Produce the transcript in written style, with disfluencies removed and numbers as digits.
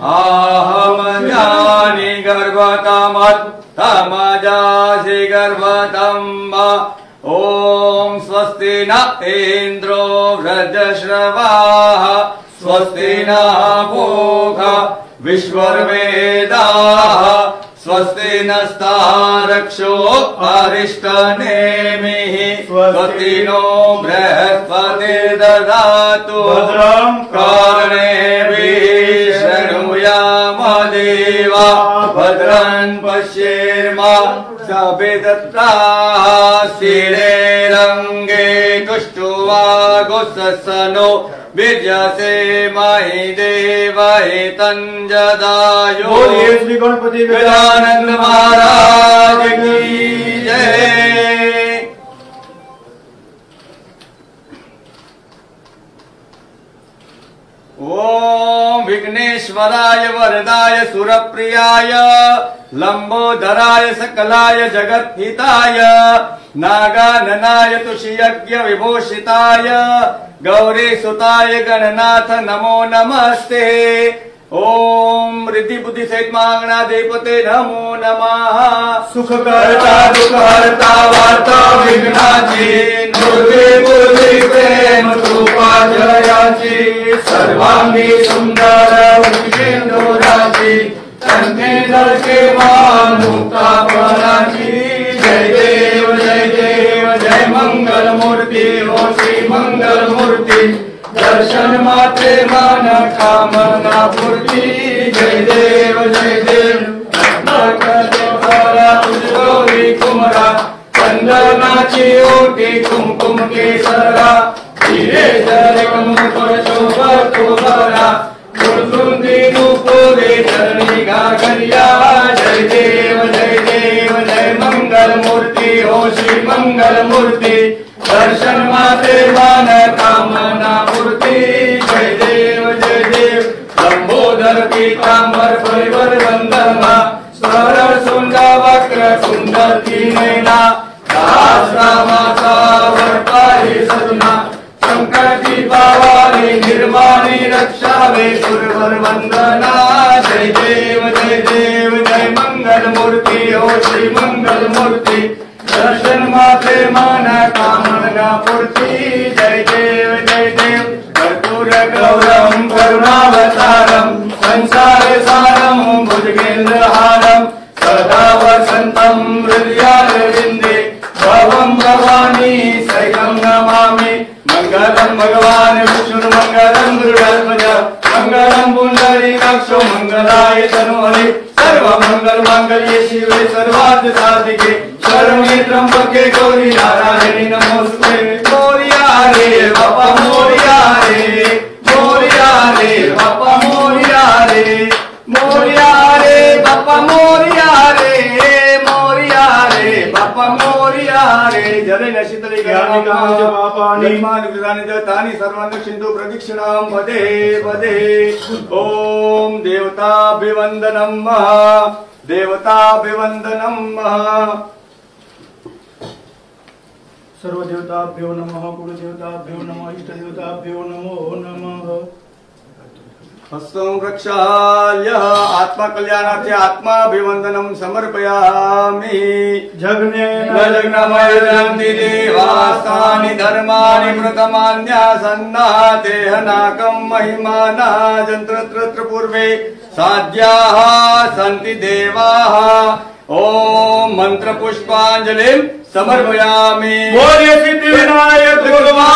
आहम जानि गर्भतमजासि गर्भतम् ॐ स्वस्ति न इन्द्रो वृद्धश्रवाः स्वस्ति न पूषा विश्ववेदाः स्वस्ति नस्तारक्षो अरिष्टनेमिः स्वस्ति नो बृहस्पतिर्दधातु भद्रं कर्णेभिः शृणुयाम देवा भद्रं पश्येर्माक्षभिर्दत्ताः स्थिरैरङ्गे तुष्टुवागुंसनो विद्यसे महि देवहि तञ्जदायो। बोलिए श्री गणपति गजानन महाराज की जय। ओम विघ्नेश्वराय वरदाय सुरप्रियाय लंबोदराय सकलाय जगद्हिताय नागाननाय तुषियज्ञ विभूषिताय गौरी सुताय गणनाथ नमो नमस्ते। ओम रिद्धि बुद्धि सहित मांगना देवते नमो नमः। सुखकर्ता दुःखहर्ता वार्ता विघ्नाची दुर्गे बुद्धि प्रेम कृपा जयाची सर्वांगी सुंदर उपेंद्राची कंठे धरके मान मुक्ता पराची। जय देव जय मंगल मूर्ति ओ श्री मंगल मूर्ति दर्शन मात्रे मन कामना पूर्ति। जय देव गौरी कुमरा चंदनाची ओटी कुमकुम केसरा हिरे जरे कुमकुम शोभा कुलसुंदी नुपुरे चरणी घाघरिया। जय देव जय मंगल मूर्ति हो श्री मंगल मूर्ति दर्शन माते मान कामना पूर्ति। जय देव लंबोदर पीतांबर परिवर वंदना सरल सुंदर वक्र सुंदर की नैना माता वर्तारी सदना शंकर की पावाली निर्वाणी रक्षावे सुरवर वंदना। जय देव जय मंगल मूर्ति हो श्री मंगल मूर्ति दर्शन माते मान कामना पूर्ति। जय देव कर्पूर गौरम करुणावतारम संसार सारम भुजगेन्द्रहारम सदा वसंतम हृदयारविंदे भवम भवानी सहितं नमामि। मंगलम भगवान विष्णु मंगलम गरुड़ध्वज मंगलम पुंडरीकाक्षो मंगलाय तनोहरि सर्वमंगल मांगल्ये शिवे सर्वार्थ साधिके शरण्ये त्र्यंबके गौरी नारायणी नमोस्तुते। मोरिया रे बापा मोरिया रे बापा मोरिया रे बापा मोरिया रे बापा मोरिया रे। जले नशितले गानि सर्वान् सिंधु प्रदक्षिणां पदे पदे। ओम देवताभिवंदनम् सर्वदेवताभ्यो नमः कुलदेवताभ्यो नमः इष्टदेवताभ्यो नमो नमः। हस्तं प्रक्षाल्य आत्मकल्याणार्थे आत्माभिवंदनं समर्पयामि। जग्नेन जन्ति देवास्तानि धर्माणि मृतमान्यासन्नाते हनाकं महिमाना जन्त्रत्र पूर्वे साध्याः सन्ति देवाः। ओम मंत्र पुष्पांजलिं समर्पयामि। बोले सिद्धि विनायक भगवान